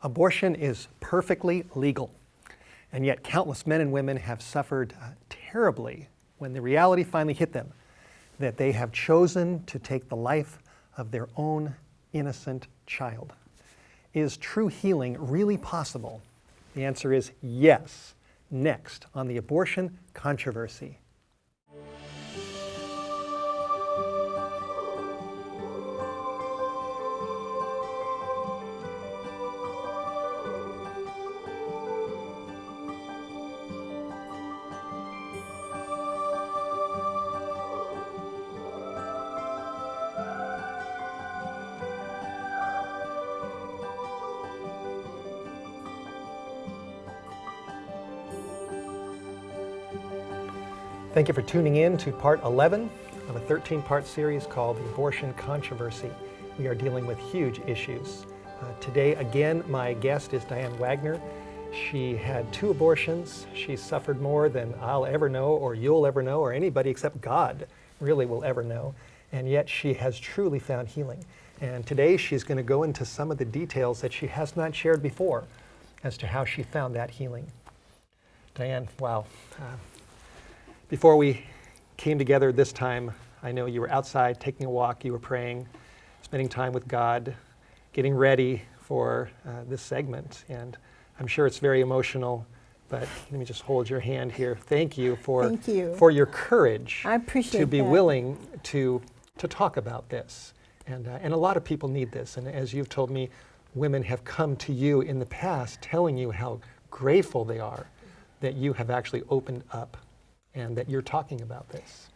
Abortion is perfectly legal, and yet countless men and women have suffered terribly when the reality finally hit them that they have chosen to take the life of their own innocent child. Is true healing really possible? The answer is yes. Next on the abortion controversy. Thank you for tuning in to part 11 of a 13-part series called The Abortion Controversy. We are dealing with huge issues. Today, again, my guest is Dianne Wagner. She had 2 abortions. She suffered more than I'll ever know, or you'll ever know, or anybody except God really will ever know. And yet she has truly found healing. And today she's going to go into some of the details that she has not shared before as to how she found that healing. Dianne, wow. Before we came together this time, I know you were outside taking a walk, you were praying, spending time with God, getting ready for this segment. And I'm sure it's very emotional, but let me just hold your hand here. Thank you for your courage. I appreciate to be that. willing to talk about this. And a lot of people need this. And as you've told me, women have come to you in the past telling you how grateful they are that you have actually opened up and that you're talking about this.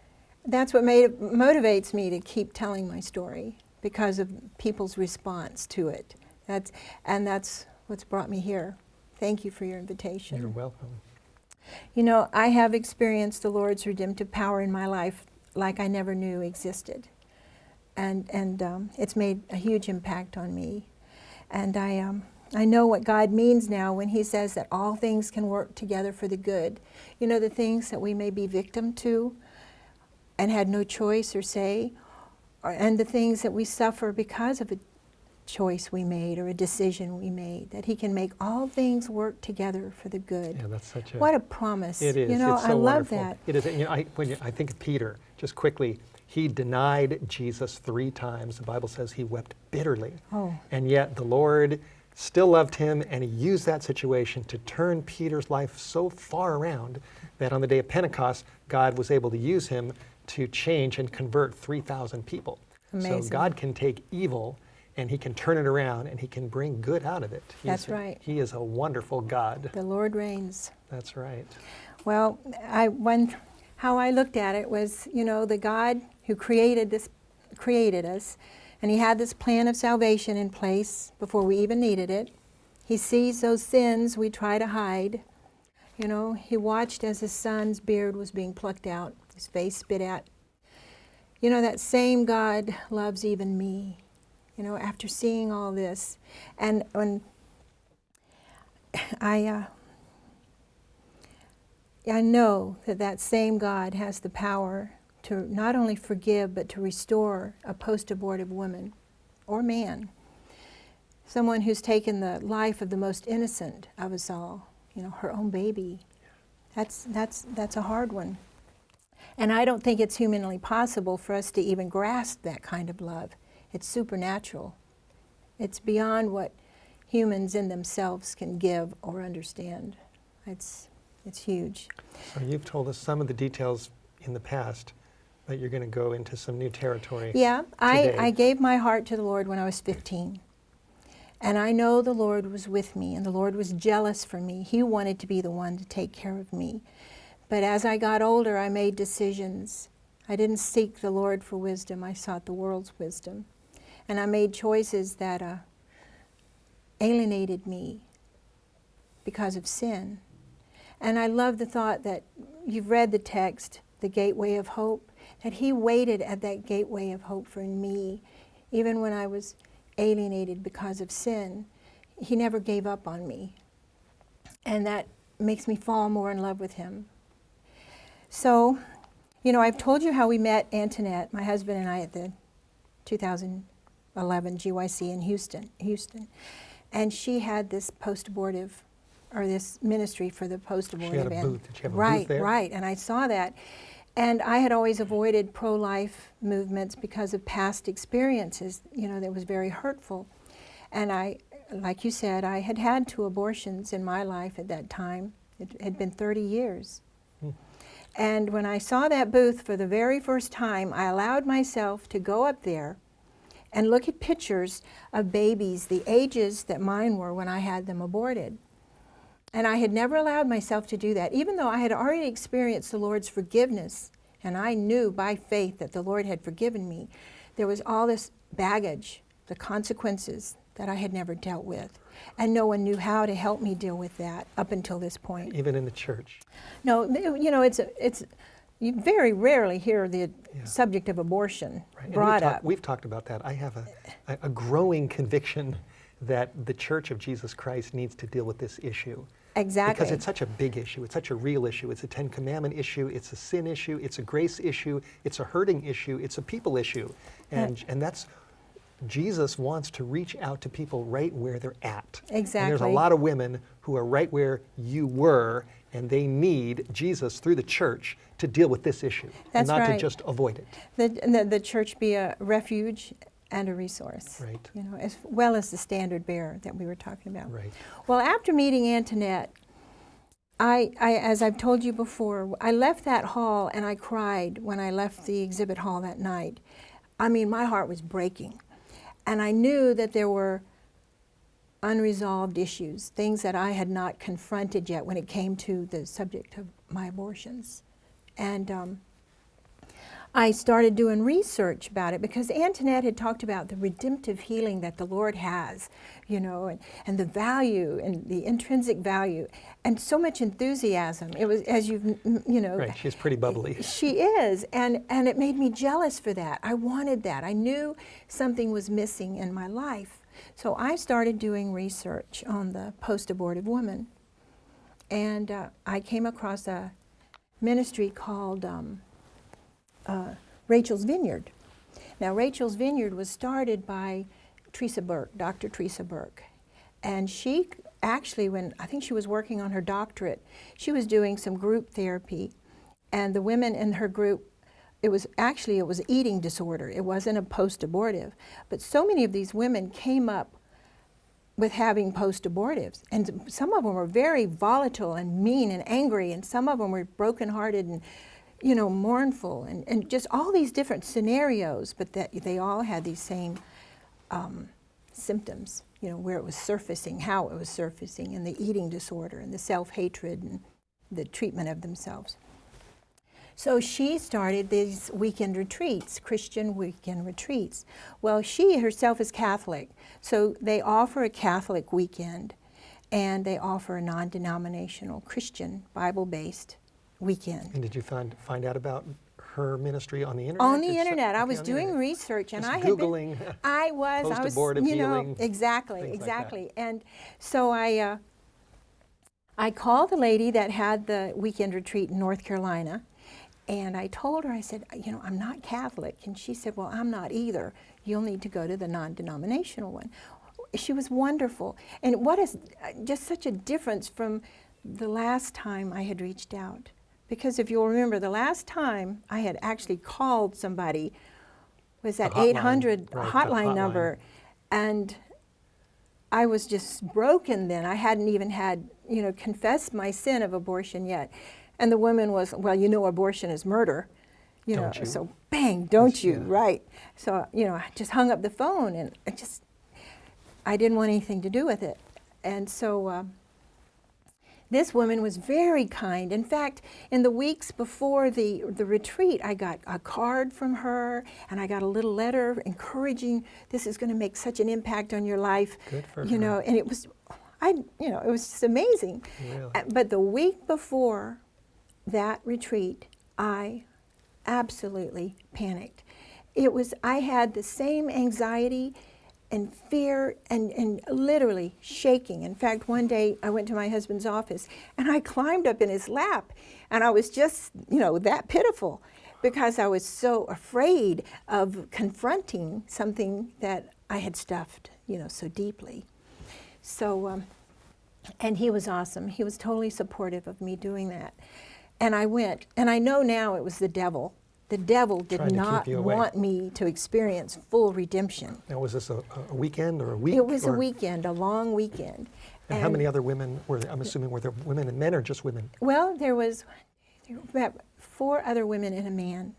That's what motivates me to keep telling my story, because of people's response to it. That's what's brought me here. Thank you for your invitation. You're welcome. You know, I have experienced the Lord's redemptive power in my life like I never knew existed. And it's made a huge impact on me. And I know what God means now when He says that all things can work together for the good. You know, the things that we may be victim to and had no choice or say, and the things that we suffer because of a choice we made or a decision we made, that He can make all things work together for the good. Yeah, that's such a... What a promise. It is. You know, it's so I love wonderful. that. It is. You know, when I think of Peter, just quickly, he denied Jesus 3 times. The Bible says he wept bitterly. Oh. And yet the Lord still loved him, and He used that situation to turn Peter's life so far around that on the day of Pentecost, God was able to use him to change and convert 3,000 people. Amazing. So God can take evil and He can turn it around and He can bring good out of it. That's right. He is a wonderful God. The Lord reigns. That's right. Well, how I looked at it was, you know, the God who created us, and He had this plan of salvation in place before we even needed it. He sees those sins we try to hide. You know, He watched as His Son's beard was being plucked out, His face spit at. You know, that same God loves even me, you know, after seeing all this. And when I know that same God has the power to not only forgive, but to restore a post-abortive woman or man. Someone who's taken the life of the most innocent of us all, you know, her own baby. That's a hard one. And I don't think it's humanly possible for us to even grasp that kind of love. It's supernatural. It's beyond what humans in themselves can give or understand. It's huge. So you've told us some of the details in the past, but you're going to go into some new territory. Yeah, today. I gave my heart to the Lord when I was 15. And I know the Lord was with me, and the Lord was jealous for me. He wanted to be the one to take care of me. But as I got older, I made decisions. I didn't seek the Lord for wisdom. I sought the world's wisdom. And I made choices that alienated me because of sin. And I love the thought that you've read the text, the gateway of hope, that He waited at that gateway of hope for me. Even when I was alienated because of sin, He never gave up on me. And that makes me fall more in love with Him. So, you know, I've told you how we met Antionette, my husband and I, at the 2011 GYC in Houston. and she had this post-abortive, or this ministry for the post-abortive. She had a booth. Did she have a right, booth there? Right, and I saw that. And I had always avoided pro-life movements because of past experiences, that was very hurtful. And I, like you said, I had had 2 abortions in my life at that time. It had been 30 years. And when I saw that booth for the very first time, I allowed myself to go up there and look at pictures of babies, the ages that mine were when I had them aborted. And I had never allowed myself to do that, even though I had already experienced the Lord's forgiveness, and I knew by faith that the Lord had forgiven me. There was all this baggage, the consequences that I had never dealt with. And no one knew how to help me deal with that up until this point. Even in the church? No, you very rarely hear the subject of abortion brought up. We've talked about that. I have a growing conviction that the Church of Jesus Christ needs to deal with this issue. Exactly. Because it's such a big issue. It's such a real issue. It's a Ten Commandment issue. It's a sin issue. It's a grace issue. It's a hurting issue. It's a people issue. And that's, Jesus wants to reach out to people right where they're at. Exactly. And there's a lot of women who are right where you were, and they need Jesus through the church to deal with this issue. That's and not right. to just avoid it. The church be a refuge and a resource, right. As well as the standard bearer that we were talking about. Right. Well, after meeting Antionette, I, as I've told you before, I left that hall and I cried when I left the exhibit hall that night. I mean, my heart was breaking. And I knew that there were unresolved issues, things that I had not confronted yet when it came to the subject of my abortions. And I started doing research about it because Antionette had talked about the redemptive healing that the Lord has, and the value and the intrinsic value, and so much enthusiasm. It was, as Right, she's pretty bubbly. She is, and it made me jealous for that. I wanted that. I knew something was missing in my life. So I started doing research on the post-abortive woman, and I came across a ministry called Rachel's Vineyard. Now, Rachel's Vineyard was started by Teresa Burke, Dr. Teresa Burke. And she actually, when I think she was working on her doctorate, she was doing some group therapy. And the women in her group, it was eating disorder. It wasn't a post-abortive. But so many of these women came up with having post-abortives. And some of them were very volatile and mean and angry, and some of them were brokenhearted and mournful, and just all these different scenarios, but that they all had these same symptoms, where it was surfacing, how it was surfacing, and the eating disorder, and the self-hatred, and the treatment of themselves. So she started these weekend retreats, Christian weekend retreats. Well, she herself is Catholic, so they offer a Catholic weekend, and they offer a non-denominational Christian, Bible-based weekend. And did you find out about her ministry on the internet? On the internet. I was doing research, and I had Googling been, I was post-abortive healing. Exactly. Like and so I called the lady that had the weekend retreat in North Carolina, and I told her, I said, I'm not Catholic. And she said, well, I'm not either. You'll need to go to the non-denominational one. She was wonderful. And what is just such a difference from the last time I had reached out. Because if you'll remember, the last time I had actually called somebody was that 800 hotline number, and I was just broken then. I hadn't even had, confessed my sin of abortion yet. And the woman was, well, abortion is murder. Don't you? So bang, don't you, Yeah. right. So, I just hung up the phone, and I didn't want anything to do with it. And so this woman was very kind. In fact, in the weeks before the retreat, I got a card from her, and I got a little letter encouraging, this is going to make such an impact on your life. Good for her. And it was, it was just amazing. Really? But the week before that retreat, I absolutely panicked. I had the same anxiety and fear and literally shaking. In fact, one day I went to my husband's office and I climbed up in his lap, and I was just, that pitiful because I was so afraid of confronting something that I had stuffed, so deeply. So, and he was awesome. He was totally supportive of me doing that. And I went, and I know now it was the devil. The devil did Trying to keep not you away. want me to experience full redemption. Now, was this a weekend or a week? It was a or- weekend, a long weekend. And how many other women were there? I'm assuming were there women and men or just women? Well, there was about 4 other women and a man.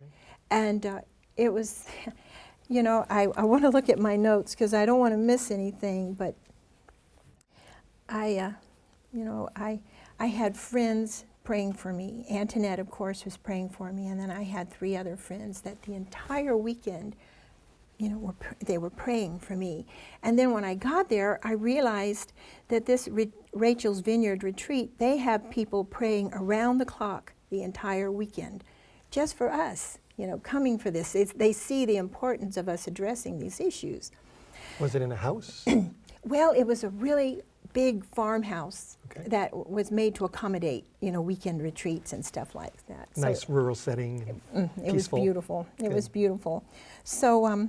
Okay. And it was, you know, I want to look at my notes because I don't want to miss anything, but I had friends praying for me. Antionette, of course, was praying for me, and then I had 3 other friends that the entire weekend, you know, they were praying for me. And then when I got there, I realized that this Rachel's Vineyard retreat, they have people praying around the clock the entire weekend, just for us, you know, coming for this. They see the importance of us addressing these issues. Was it in a house? Well, it was a really big farmhouse Okay. that was made to accommodate, you know, weekend retreats and stuff like that. So Nice rural setting. And it was peaceful. beautiful. It Good. was beautiful. So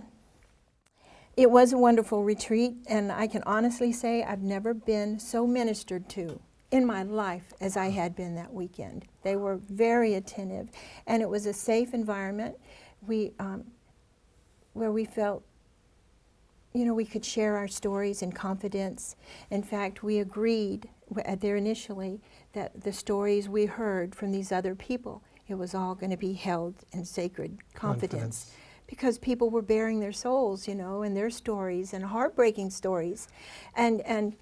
it was a wonderful retreat, and I can honestly say I've never been so ministered to in my life as I had been that weekend. They were very attentive, and it was a safe environment. Where we felt, you know, we could share our stories in confidence. In fact, we agreed there initially that the stories we heard from these other people, it was all going to be held in sacred confidence. Because people were bearing their souls, you know, and their stories and heartbreaking stories. And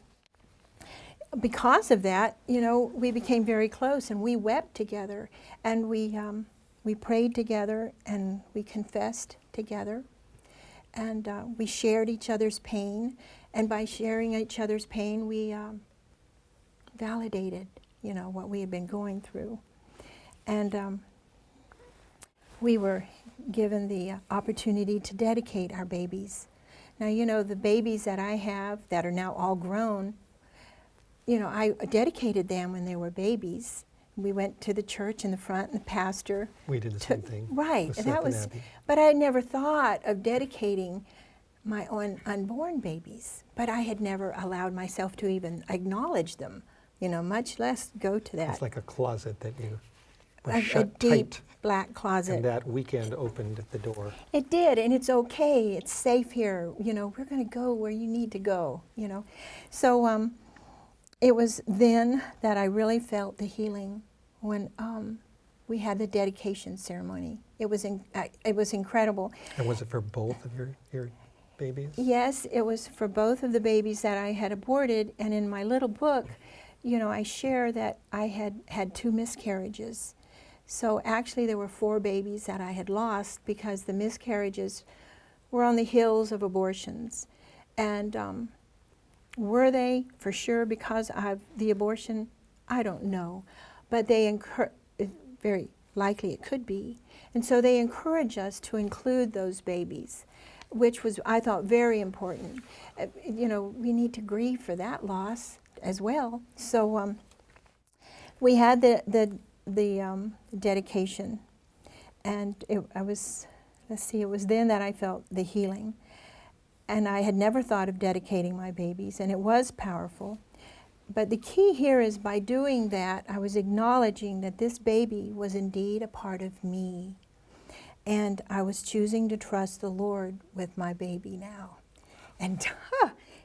because of that, you know, we became very close, and we wept together, and we prayed together, and we confessed together. And we shared each other's pain, and by sharing each other's pain, we validated, you know, what we had been going through. And we were given the opportunity to dedicate our babies. Now, you know, the babies that I have that are now all grown, you know, I dedicated them when they were babies. We went to the church in the front, and the pastor. We did the same thing. Right, with and Seth that was. Abby. But I had never thought of dedicating my own unborn babies. But I had never allowed myself to even acknowledge them, you know, much less go to that. It's like a closet that you were a shut deep tight, black closet. and that weekend opened the door. It did, and it's okay. It's safe here. You know, we're going to go where you need to go. You know, so it was then that I really felt the healing when we had the dedication ceremony. It was incredible. And was it for both of your babies? Yes, it was for both of the babies that I had aborted, and in my little book, you know, I share that I had 2 miscarriages. So actually there were 4 babies that I had lost because the miscarriages were on the heels of abortions. And were they for sure because of the abortion? I don't know. But very likely it could be. And so they encourage us to include those babies, which was, I thought, very important. You know, we need to grieve for that loss as well. So we had the dedication, and it was then that I felt the healing. And I had never thought of dedicating my babies, and it was powerful. But the key here is by doing that, I was acknowledging that this baby was indeed a part of me. And I was choosing to trust the Lord with my baby now. And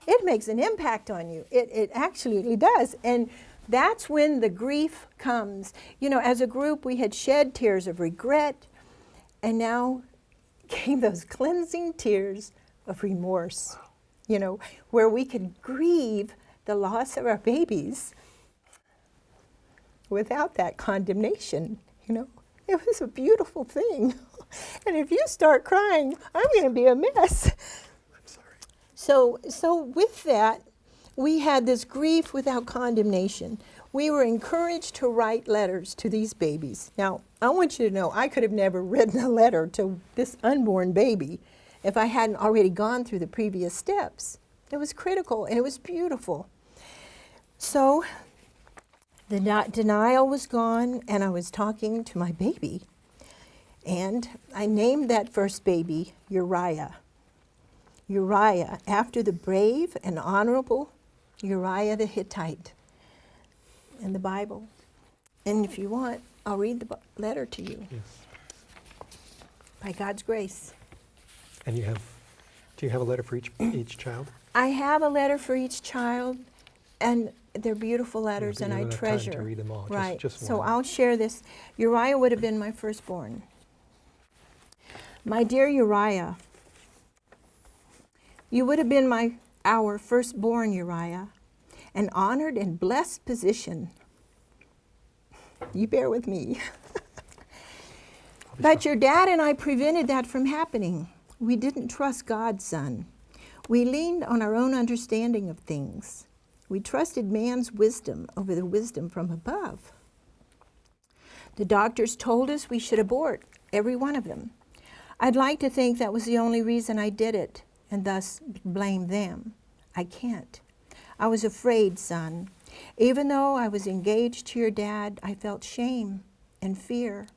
it makes an impact on you. It absolutely does. And that's when the grief comes. You know, as a group, we had shed tears of regret, and now came those cleansing tears of remorse, you know, where we could grieve the loss of our babies without that condemnation, you know. It was a beautiful thing. And if you start crying, I'm going to be a mess. I'm sorry. So with that, we had this grief without condemnation. We were encouraged to write letters to these babies. Now, I want you to know, I could have never written a letter to this unborn baby if I hadn't already gone through the previous steps. It was critical, and it was beautiful. So the denial was gone, and I was talking to my baby. And I named that first baby Uriah. Uriah, after the brave and honorable Uriah the Hittite in the Bible. And if you want, I'll read the letter to you. Yes. By God's grace. And do you have a letter for each child? I have a letter for each child, and they're beautiful letters, Yeah, and you I don't have treasure. time to read them all. Right. Just So one. I'll share this. Uriah would have been my firstborn. My dear Uriah, you would have been our firstborn, Uriah, an honored and blessed position. You bear with me. But your dad and I prevented that from happening. We didn't trust God, son. We leaned on our own understanding of things. We trusted man's wisdom over the wisdom from above. The doctors told us we should abort, every one of them. I'd like to think that was the only reason I did it, and thus blame them. I can't. I was afraid, son. Even though I was engaged to your dad, I felt shame and fear.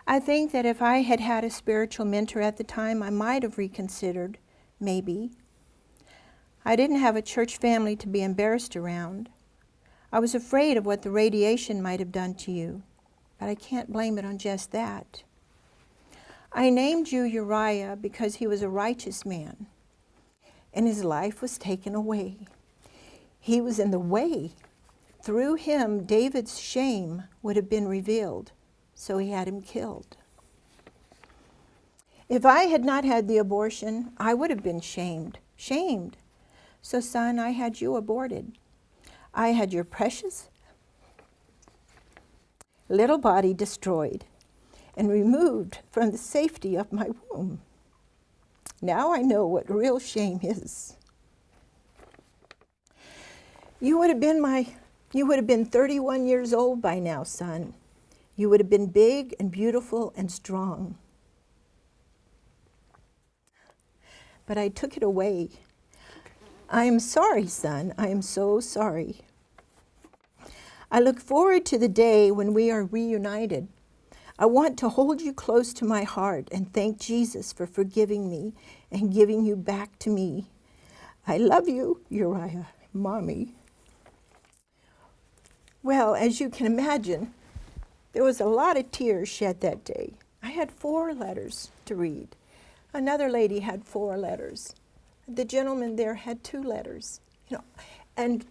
I think that if I had had a spiritual mentor at the time, I might have reconsidered, maybe. I didn't have a church family to be embarrassed around. I was afraid of what the radiation might have done to you, but I can't blame it on just that. I named you Uriah because he was a righteous man, and his life was taken away. He was in the way. Through him, David's shame would have been revealed, so he had him killed. If I had not had the abortion, I would have been shamed. So, son, I had you aborted. I had your precious little body destroyed and removed from the safety of my womb. Now I know what real shame is. You would have been 31 years old by now, son. You would have been big and beautiful and strong. But I took it away. I am sorry, son. I am so sorry. I look forward to the day when we are reunited. I want to hold you close to my heart and thank Jesus for forgiving me and giving you back to me. I love you, Uriah, Mommy. Well, as you can imagine, there was a lot of tears shed that day. I had 4 letters to read. Another lady had 4 letters. The gentleman there had 2 letters. And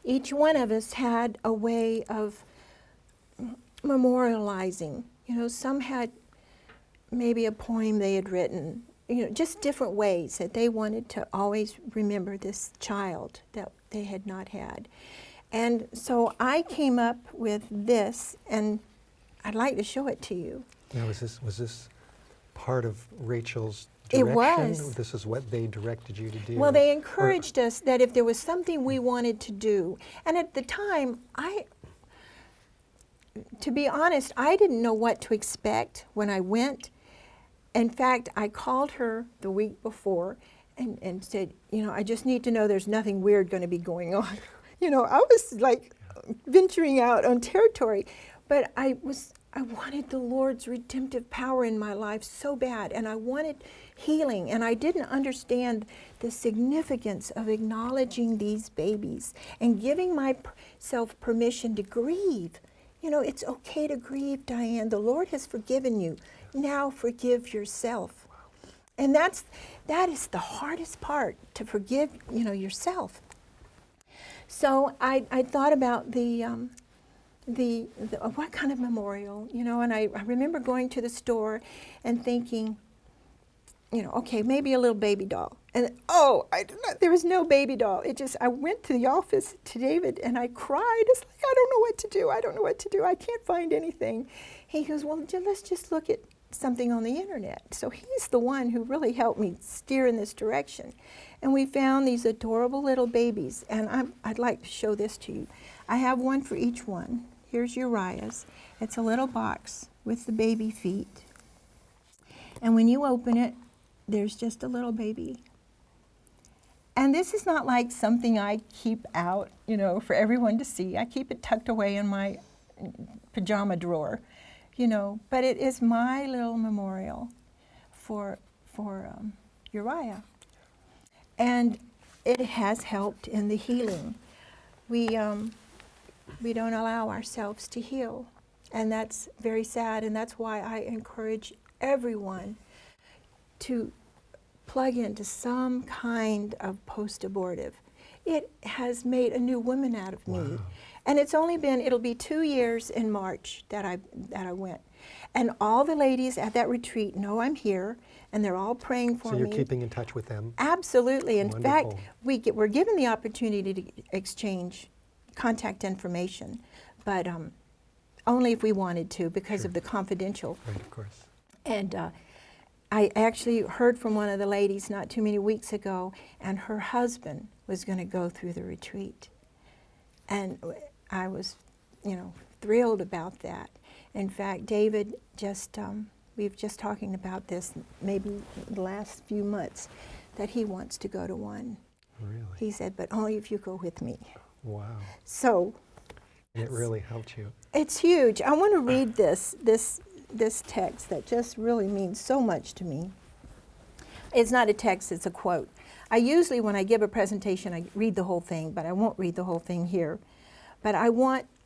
each one of us had a way of memorializing. Some had maybe a poem they had written, just different ways that they wanted to always remember this child that they had not had. And so I came up with this, and I'd like to show it to you. Now, was this part of Rachel's direction? It was. This is what they directed you to do? Well, they encouraged us that if there was something we wanted to do, and at the time, to be honest, I didn't know what to expect when I went. In fact, I called her the week before and said, I just need to know there's nothing weird going to be going on. I was like venturing out on territory, but I wanted the Lord's redemptive power in my life so bad, and I wanted healing, and I didn't understand the significance of acknowledging these babies and giving myself permission to grieve. It's okay to grieve, Dianne. The Lord has forgiven you. Now forgive yourself. And that is the hardest part, to forgive, yourself. So I thought about the what kind of memorial, and I remember going to the store and thinking, okay, maybe a little baby doll. And there was no baby doll. I went to the office to David and I cried. It's like, I don't know what to do. I can't find anything. He goes, well, let's just look at something on the internet. So he's the one who really helped me steer in this direction. And we found these adorable little babies. And I'd like to show this to you. I have one for each one. Here's Uriah's. It's a little box with the baby feet. And when you open it, there's just a little baby. And this is not like something I keep out, for everyone to see. I keep it tucked away in my pajama drawer, but it is my little memorial for Uriah. And it has helped in the healing. We don't allow ourselves to heal, and that's very sad, and that's why I encourage everyone to plug into some kind of post-abortive. It has made a new woman out of me. Wow. And it'll be 2 years in March that I went. And all the ladies at that retreat know I'm here, and they're all praying for me. So you're keeping in touch with them? Absolutely. In Wonderful. fact, we're given the opportunity to exchange contact information, but only if we wanted to because of the confidential. Right, of course. And I actually heard from one of the ladies not too many weeks ago, and her husband was going to go through the retreat. And I was, thrilled about that. In fact, David we've just talking about this maybe the last few months, that he wants to go to one. Really? He said, but only if you go with me. Wow. So. It really helped you. It's huge. I want to read this text that just really means so much to me. It's not a text, it's a quote. I usually, when I give a presentation, I read the whole thing, but I won't read the whole thing here. But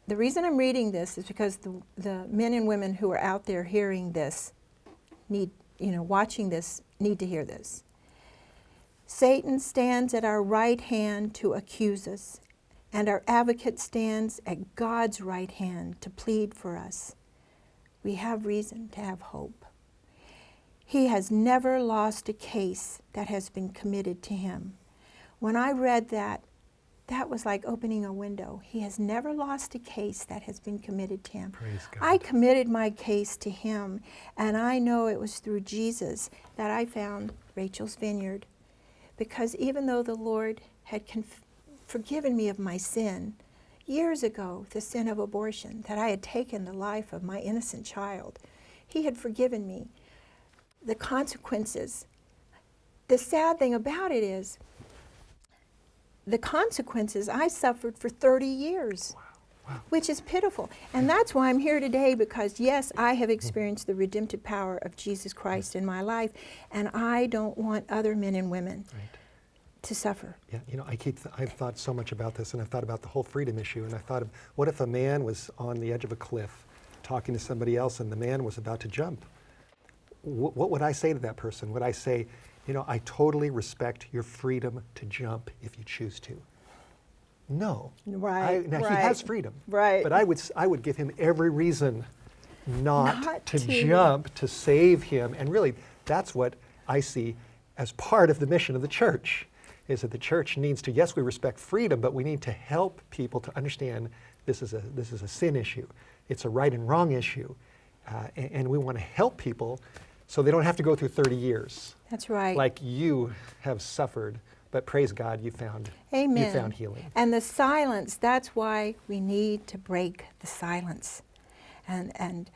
the reason I'm reading this is because the men and women who are out there hearing this watching this, need to hear this. Satan stands at our right hand to accuse us, and our advocate stands at God's right hand to plead for us. We have reason to have hope. He has never lost a case that has been committed to him. When I read that, that was like opening a window. He has never lost a case that has been committed to him. Praise God. I committed my case to him, and I know it was through Jesus that I found Rachel's Vineyard. Because even though the Lord had forgiven me of my sin, years ago, the sin of abortion, that I had taken the life of my innocent child, he had forgiven me. The consequences, the sad thing about it is, the consequences I suffered for 30 years, Wow. which is pitiful. And that's why I'm here today, because yes, I have experienced the redemptive power of Jesus Christ in my life, and I don't want other men and women to suffer. Yeah, I've thought so much about this, and I've thought about the whole freedom issue, and I thought of, what if a man was on the edge of a cliff talking to somebody else, and the man was about to jump? What would I say to that person? Would I say, I totally respect your freedom to jump if you choose to? No. Right. He has freedom. Right. But I would give him every reason not to to. jump, to save him. And really, that's what I see as part of the mission of the church, is that the church needs to, yes, we respect freedom, but we need to help people to understand this is a sin issue. It's a right and wrong issue. And we want to help people so they don't have to go through 30 years. That's right. Like you have suffered, but praise God, you found healing. And the silence, that's why we need to break the silence and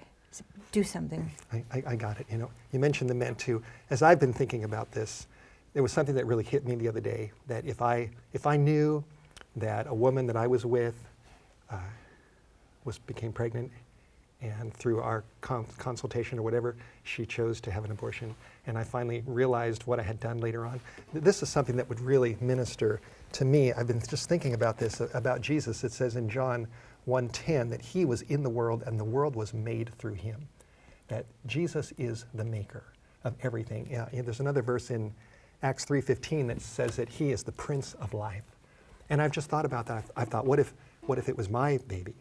do something. I got it. You mentioned the men too. As I've been thinking about this, there was something that really hit me the other day, that if I knew that a woman that I was with became pregnant, and through our consultation or whatever, she chose to have an abortion, and I finally realized what I had done later on. This is something that would really minister to me. I've been just thinking about this, about Jesus. It says in John 1:10 that he was in the world and the world was made through him. That Jesus is the maker of everything. There's another verse in Acts 3:15 that says that he is the Prince of Life. And I've just thought about that. I thought, what if it was my baby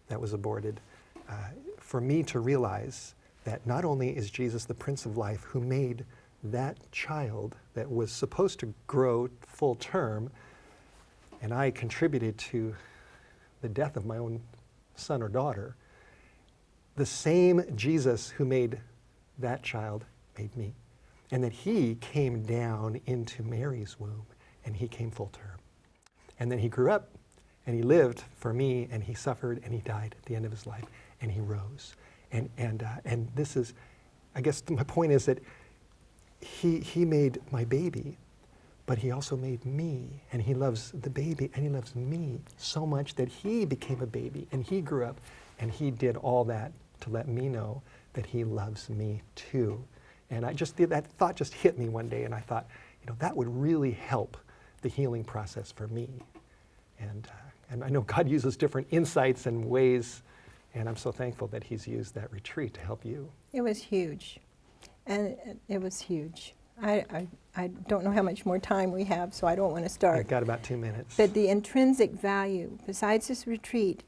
that was aborted? For me to realize that not only is Jesus the Prince of Life who made that child that was supposed to grow full term, and I contributed to the death of my own son or daughter, the same Jesus who made that child made me. And that he came down into Mary's womb, and he came full term. And then he grew up, and he lived for me, and he suffered, and he died at the end of his life, and he rose. And this is, I guess my point is that he made my baby, but he also made me, and he loves the baby, and he loves me so much that he became a baby, and he grew up, and he did all that to let me know that he loves me too. And that thought just hit me one day, and I thought, that would really help the healing process for me. And I know God uses different insights and ways, and I'm so thankful that he's used that retreat to help you. It was huge. And it was huge. I don't know how much more time we have, so I don't want to start. I've got about 2 minutes. But the intrinsic value, besides this retreat,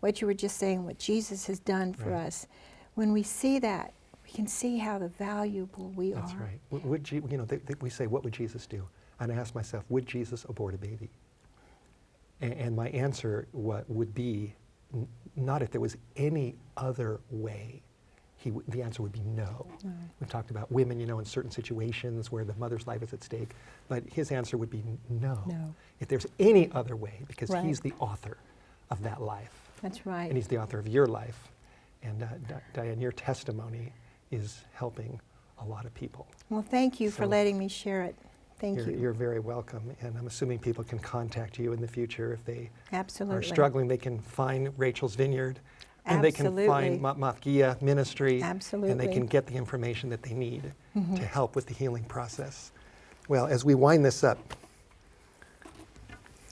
what you were just saying, what Jesus has done for us, when we see that, we can see how valuable we are. That's right. We say, what would Jesus do? And I ask myself, would Jesus abort a baby? And my answer would be, not if there was any other way. The answer would be no. We've talked about women, in certain situations where the mother's life is at stake, but his answer would be no. If there's any other way, because he's the author of that life. That's right. And he's the author of your life. And Dianne, your testimony is helping a lot of people. Well, thank you for letting me share it. Thank you. You're very welcome. And I'm assuming people can contact you in the future if they are struggling. They can find Rachel's Vineyard. And they can find Mafgia Ministry. Absolutely. And they can get the information that they need to help with the healing process. Well, as we wind this up,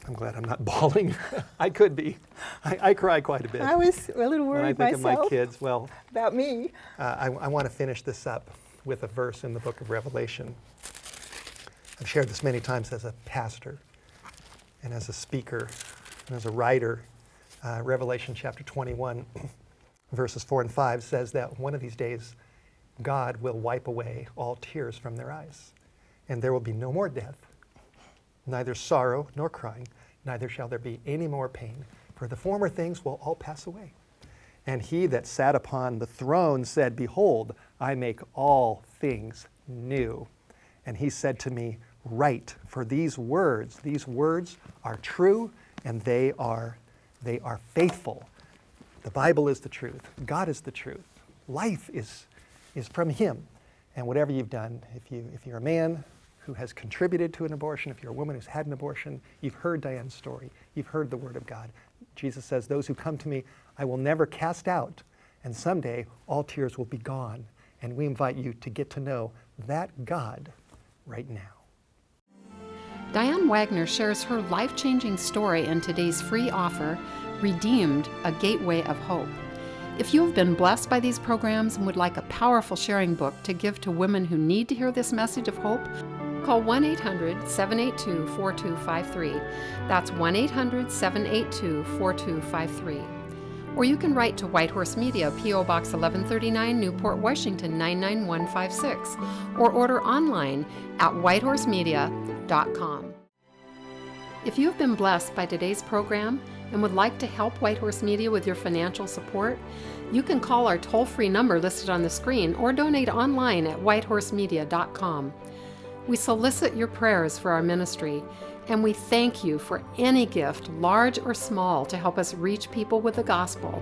I'm glad I'm not bawling. I could be. I cry quite a bit. I was a little worried when I think myself of my kids. Well, about me. I want to finish this up with a verse in the book of Revelation. I've shared this many times as a pastor and as a speaker and as a writer. Revelation chapter 21, verses 4 and 5 says that one of these days God will wipe away all tears from their eyes, and there will be no more death, neither sorrow nor crying, neither shall there be any more pain, for the former things will all pass away. And he that sat upon the throne said, Behold, I make all things new. And he said to me, Write, for these words are true, and they are faithful. The Bible is the truth. God is the truth. Life is from him. And whatever you've done, if you're a man who has contributed to an abortion, if you're a woman who's had an abortion, you've heard Dianne's story. You've heard the word of God. Jesus says, those who come to me, I will never cast out. And someday, all tears will be gone. And we invite you to get to know that God right now. Dianne Wagner shares her life-changing story in today's free offer, Redeemed, a Gateway of Hope. If you have been blessed by these programs and would like a powerful sharing book to give to women who need to hear this message of hope, call 1-800-782-4253. That's 1-800-782-4253. Or you can write to Whitehorse Media, P.O. Box 1139, Newport, Washington 99156, or order online at whitehorsemedia.com. If you have been blessed by today's program and would like to help Whitehorse Media with your financial support, you can call our toll-free number listed on the screen or donate online at whitehorsemedia.com. We solicit your prayers for our ministry, and we thank you for any gift, large or small, to help us reach people with the gospel.